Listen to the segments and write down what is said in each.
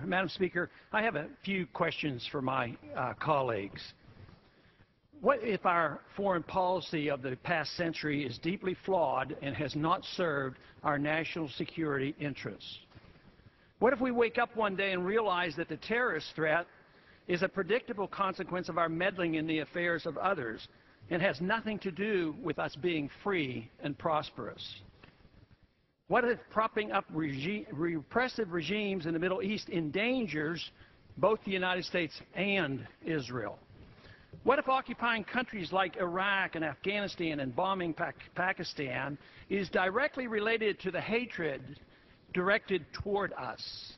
Madam Speaker, I have a few questions for my colleagues. What if our foreign policy of the past century is deeply flawed and has not served our national security interests? What if we wake up one day and realize that the terrorist threat is a predictable consequence of our meddling in the affairs of others and has nothing to do with us being free and prosperous? What if propping up repressive regimes in the Middle East endangers both the United States and Israel? What if occupying countries like Iraq and Afghanistan and bombing Pakistan is directly related to the hatred directed toward us?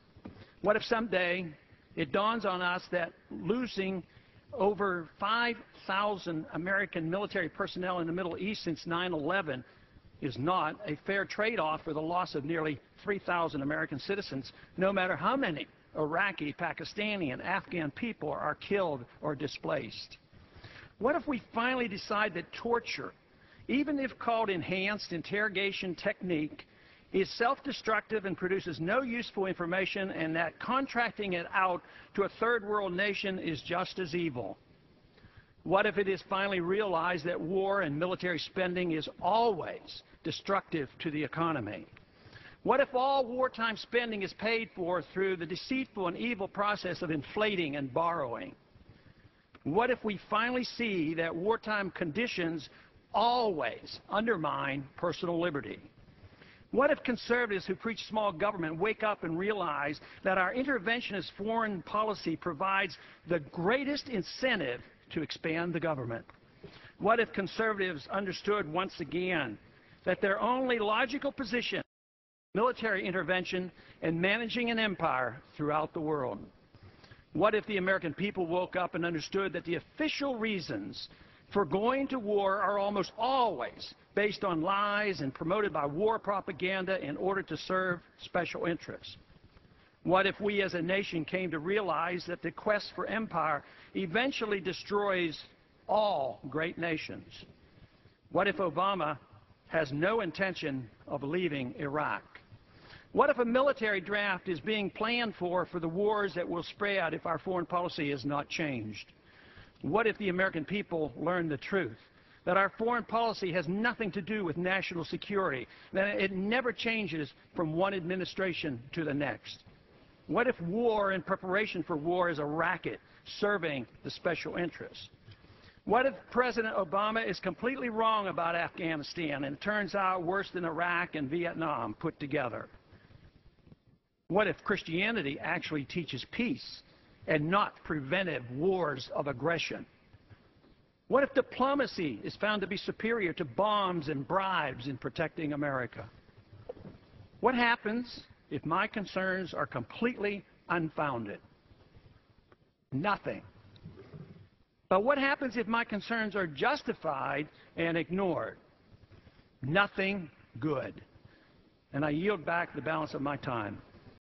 What if someday it dawns on us that losing over 5,000 American military personnel in the Middle East since 9/11 is not a fair trade-off for the loss of nearly 3,000 American citizens, no matter how many Iraqi, Pakistani, and Afghan people are killed or displaced? What if we finally decide that torture, even if called enhanced interrogation technique, is self-destructive and produces no useful information, and that contracting it out to a third world nation is just as evil? What if it is finally realized that war and military spending is always destructive to the economy? What if all wartime spending is paid for through the deceitful and evil process of inflating and borrowing? What if we finally see that wartime conditions always undermine personal liberty? What if conservatives who preach small government wake up and realize that our interventionist foreign policy provides the greatest incentive to expand the government? What if conservatives understood once again that their only logical position is military intervention and managing an empire throughout the world? What if the American people woke up and understood that the official reasons for going to war are almost always based on lies and promoted by war propaganda in order to serve special interests? What if we as a nation came to realize that the quest for empire eventually destroys all great nations? What if Obama has no intention of leaving Iraq? What if a military draft is being planned for the wars that will spread if our foreign policy is not changed? What if the American people learn the truth, that our foreign policy has nothing to do with national security, that it never changes from one administration to the next? What if war and preparation for war is a racket serving the special interests? What if President Obama is completely wrong about Afghanistan and it turns out worse than Iraq and Vietnam put together? What if Christianity actually teaches peace and not preventive wars of aggression? What if diplomacy is found to be superior to bombs and bribes in protecting America? What happens if my concerns are completely unfounded? Nothing. But what happens if my concerns are justified and ignored? Nothing good. And I yield back the balance of my time.